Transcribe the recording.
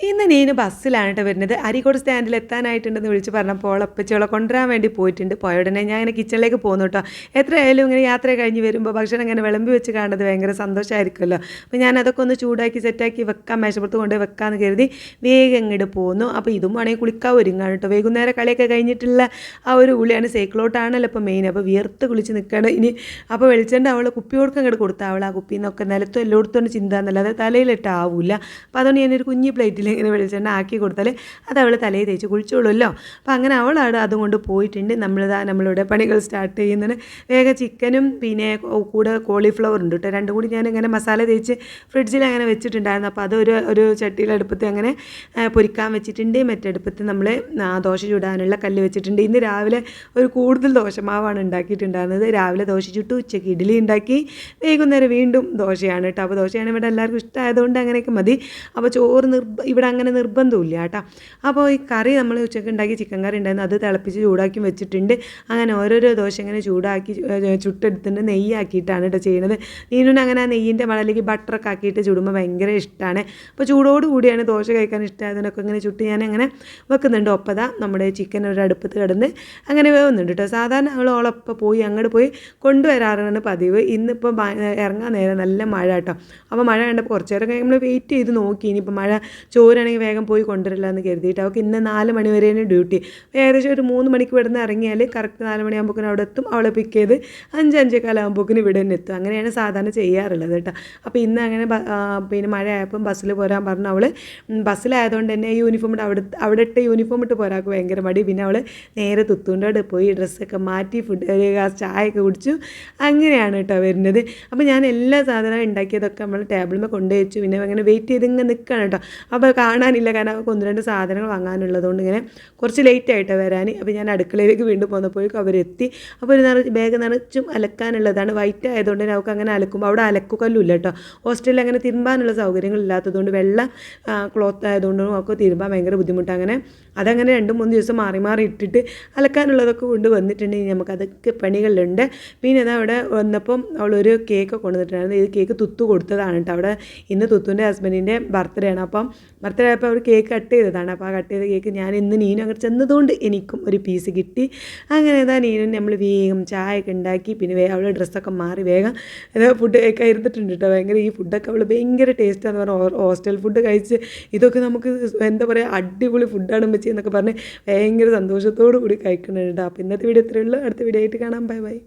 ഇന്ന് നീന് ബസ്സിലാണ് കേട്ടോ വരുന്നത്. അരീക്കോട് സ്റ്റാൻഡിൽ എത്താനായിട്ടുണ്ടെന്ന് വിളിച്ച് പറഞ്ഞപ്പോൾ അപ്പച്ചിയോളെ കൊണ്ടുവരാൻ വേണ്ടി പോയിട്ടുണ്ട്. പോയ ഉടനെ ഞാൻ ഇങ്ങനെ കിച്ചണിലേക്ക് പോകുന്നു കേട്ടോ. എത്രയായാലും ഇങ്ങനെ യാത്ര കഴിഞ്ഞ് വരുമ്പോൾ ഭക്ഷണം ഇങ്ങനെ വിളമ്പി വെച്ച് കാണുന്നത് ഭയങ്കര സന്തോഷമായിരിക്കുമല്ലോ. അപ്പോൾ ഞാൻ അതൊക്കെ ഒന്ന് ചൂടാക്കി സെറ്റാക്കി വെക്കാം, മേശപ്പുറത്ത് കൊണ്ടുപോയി വെക്കാമെന്ന് കരുതി വേഗം ഇങ്ങോട്ട് പോകുന്നു. അപ്പോൾ ഇതും വേണമെങ്കിൽ കുളിക്കാൻ ഒരുങ്ങാണ് കേട്ടോ. വൈകുന്നേരം കളിയൊക്കെ കഴിഞ്ഞിട്ടുള്ള ആ ഒരു കുളിയാണ്. സൈക്കിളോട്ടാണല്ലോ ഇപ്പോൾ മെയിൻ. അപ്പോൾ വിയർത്ത് കുളിച്ച് നിൽക്കുകയാണ് ഇനി. അപ്പോൾ വെളിച്ചെണ്ണ അവൾ കുപ്പിയോടൊക്കെ അങ്ങോട്ട് കൊടുത്താൽ അവൾ ആ കുപ്പിയിൽ നിന്നൊക്കെ നിലത്തും എല്ലായിടത്തും ചിന്ത എന്നല്ലാതെ തലയിലിട്ടാവില്ല. അപ്പോൾ അതുകൊണ്ട് ഞാനൊരു കുഞ്ഞി പ്ലേറ്റിൽ ഇങ്ങനെ വെളിച്ചെണ്ണ ആക്കി കൊടുത്താൽ അത് അവൾ തലയിൽ തേച്ച് കുളിച്ചോളുമല്ലോ. അപ്പോൾ അങ്ങനെ അവളാണ് അതും കൊണ്ട് പോയിട്ടുണ്ട്. നമ്മളിവിടെ പണികൾ സ്റ്റാർട്ട് ചെയ്യുന്നതിന് വേഗം ചിക്കനും പിന്നെ കൂടെ കോളിഫ്ലവർ ഉണ്ട് കേട്ടോ. രണ്ടും കൂടി ഞാനിങ്ങനെ മസാല തേച്ച് ഫ്രിഡ്ജിൽ അങ്ങനെ വെച്ചിട്ടുണ്ടായിരുന്നു. അപ്പോൾ അത് ഒരു ചട്ടിയിലെ അടുപ്പത്ത് അങ്ങനെ പൊരിക്കാൻ വെച്ചിട്ടുണ്ട്. മറ്റടുപ്പത്ത് നമ്മൾ ദോശ ചുടാനുള്ള കല്ല് വെച്ചിട്ടുണ്ട്. ഇന്ന് രാവിലെ ഒരു കൂടുതൽ ദോശമാവാണ് ഉണ്ടാക്കിയിട്ടുണ്ടായിരുന്നത്. രാവിലെ ദോശ ചുട്ടു, ഉച്ചയ്ക്ക് ഇഡ്ഡലി ഉണ്ടാക്കി, വൈകുന്നേരം വീണ്ടും ദോശയാണ് കേട്ടോ. അപ്പോൾ ദോശയാണ് ഇവിടെ എല്ലാവർക്കും ഇഷ്ടമായതുകൊണ്ട് അങ്ങനെയൊക്കെ മതി. അപ്പോൾ ചോറ് ഇവിടെ അങ്ങനെ നിർബന്ധമില്ല കേട്ടോ. അപ്പോൾ ഈ കറി നമ്മൾ ഉച്ചയ്ക്ക് ഉണ്ടാക്കി ചിക്കൻ കറി ഉണ്ടായിരുന്നു, അത് തിളപ്പിച്ച് ചൂടാക്കി വെച്ചിട്ടുണ്ട്. അങ്ങനെ ഓരോരോ ദോശ ഇങ്ങനെ ചൂടാക്കി ചുട്ടെടുത്തിട്ട് നെയ്യാക്കിയിട്ടാണ് കേട്ടോ ചെയ്യുന്നത്. നീനുന് അങ്ങനെ ആ നെയ്യിൻ്റെ മണലേക്ക് ബട്ടറൊക്കെ ആക്കിയിട്ട് ചുടുമ്പോൾ ഭയങ്കര ഇഷ്ടമാണ്. അപ്പോൾ ചൂടോട് കൂടിയാണ് ദോശ കഴിക്കാൻ ഇഷ്ടമായതിനൊക്കെ ഇങ്ങനെ ചുട്ട് ഞാൻ അങ്ങനെ വെക്കുന്നുണ്ട്. ഒപ്പത നമ്മുടെ ചിക്കൻ ഒരു അടുപ്പത്ത് കിടന്ന് അങ്ങനെ വേവുന്നുണ്ട് കേട്ടോ. സാധാരണ അവൾ ഓളൊപ്പം പോയി അങ്ങോട്ട് പോയി കൊണ്ടുവരാറാണ് പതിവ്. ഇന്നിപ്പോൾ ഇറങ്ങാൻ നേരം നല്ല മഴ കേട്ടോ. അപ്പോൾ മഴ കണ്ടപ്പോൾ കുറച്ച് നേരം നമ്മൾ വെയിറ്റ് ചെയ്ത് നോക്കി. ഇനിയിപ്പോൾ മഴ ചോരാണെങ്കിൽ വേഗം പോയി കൊണ്ടുവരില്ല എന്ന് കരുതിയിട്ട് അവൾക്ക് ഇന്ന് 4 മണി വരെയാണ് ഡ്യൂട്ടി. ഏകദേശം ഒരു 3 മണിക്ക് ഇവിടെ നിന്ന് ഇറങ്ങിയാൽ കറക്റ്റ് 4 മണിയാകുമ്പോഴേക്കും അവിടെ എത്തും. അവളെ പിക്ക് ചെയ്ത് 5-5:15 ഇവിടെ തന്നെ എത്തും. അങ്ങനെയാണ് സാധാരണ ചെയ്യാറുള്ളത് കേട്ടോ. അപ്പോൾ ഇന്ന് അങ്ങനെ പിന്നെ മഴ ആയപ്പം ബസ്സിൽ പോരാൻ പറഞ്ഞു. അവൾ ബസ്സിലായതുകൊണ്ട് തന്നെ യൂണിഫോം അവിടെ ഇട്ട് യൂണിഫോം ഇട്ട് പോരാൾക്ക് ഭയങ്കര മടി. പിന്നെ അവൾ നേരെ തുത്തുണ്ടോടെ പോയി ഡ്രസ്സൊക്കെ മാറ്റി ഒരു ഗ്ലാസ് ചായയൊക്കെ കുടിച്ചു. അങ്ങനെയാണ് കേട്ടോ വരുന്നത്. അപ്പോൾ ഞാൻ എല്ലാ സാധനവും ഉണ്ടാക്കിയതൊക്കെ നമ്മൾ ടേബിളിൽ കൊണ്ടുപോയി വെച്ചു. പിന്നെ അങ്ങനെ വെയിറ്റ് ചെയ്ത് ഇങ്ങനെ നിൽക്കുകയാണ് കേട്ടോ. അപ്പോൾ കാണാനില്ല, കാരണം അവർക്ക് 1-2 സാധനങ്ങൾ വാങ്ങാനുള്ളതുകൊണ്ട് ഇങ്ങനെ കുറച്ച് ലേറ്റായിട്ടാണ് വരാൻ. അപ്പോൾ ഞാൻ അടുക്കളയിലേക്ക് വീണ്ടും പോന്നപ്പോഴേക്കും അവരെത്തി. അപ്പോൾ ഒരു ബാഗ് നിറച്ചും അലക്കാനുള്ളതാണ്. വൈറ്റ് ആയതുകൊണ്ട് തന്നെ അവർക്ക് അങ്ങനെ അലക്കുമ്പോൾ അവിടെ അലക്കുകല്ലുമില്ല കേട്ടോ. ഹോസ്റ്റലിൽ അങ്ങനെ തിരുമ്പാനുള്ള സൗകര്യങ്ങളില്ലാത്തതുകൊണ്ട് വെള്ള ക്ലോത്ത് ആയതുകൊണ്ടും അവർക്ക് തിരുമ്പാൻ ഭയങ്കര ബുദ്ധിമുട്ട്. അങ്ങനെ അതങ്ങനെ 2-3 ദിവസം മാറി മാറി ഇട്ടിട്ട് അലക്കാനുള്ളതൊക്കെ കൊണ്ട് വന്നിട്ടുണ്ടെങ്കിൽ നമുക്ക് അതൊക്കെ പണികളിലുണ്ട്. പിന്നെ അത് അവിടെ വന്നപ്പം അവളൊരു കേക്ക് കൊണ്ടുവന്നിട്ടുണ്ടായിരുന്നു. ഇത് കേക്ക് തുത്തു കൊടുത്തതാണ് കേട്ടോ. അവിടെ ഇന്ന് തുത്തുൻ്റെ ഹസ്ബൻഡിൻ്റെ ബർത്ത്ഡേ ആണ്. അപ്പം ബർത്ത്ഡേ ആയപ്പോൾ അവർ കേക്ക് കട്ട് ചെയ്തതാണ്. അപ്പോൾ ആ കട്ട് ചെയ്ത കേക്ക് ഞാൻ ഇന്ന് നീനും അങ്ങോട്ട് ചെന്നതുകൊണ്ട് എനിക്കും ഒരു പീസ് കിട്ടി. അങ്ങനെ ഇതാ നീനും നമ്മൾ വേഗം ചായയൊക്കെ ഉണ്ടാക്കി. പിന്നെ അവൾ ഡ്രസ്സൊക്കെ മാറി വേഗം ഫുഡ് കഴിക്കാൻ ഇരുന്നിട്ടുണ്ട് കേട്ടോ. ഭയങ്കര ഈ ഫുഡൊക്കെ അവൾ ഭയങ്കര ടേസ്റ്റാന്ന് പറഞ്ഞാൽ ഹോസ്റ്റൽ ഫുഡ് കഴിച്ച് ഇതൊക്കെ നമുക്ക് എന്താ പറയുക അടിപൊളി ഫുഡാണ് വെച്ച് എന്നൊക്കെ പറഞ്ഞ് ഭയങ്കര സന്തോഷത്തോടു കൂടി കഴിക്കുന്നുണ്ട്. അപ്പോൾ ഇന്നത്തെ വീഡിയോ ഇത്രയേ ഉള്ളൂ. അടുത്ത വീഡിയോ ആയിട്ട് കാണാം. Bye bye.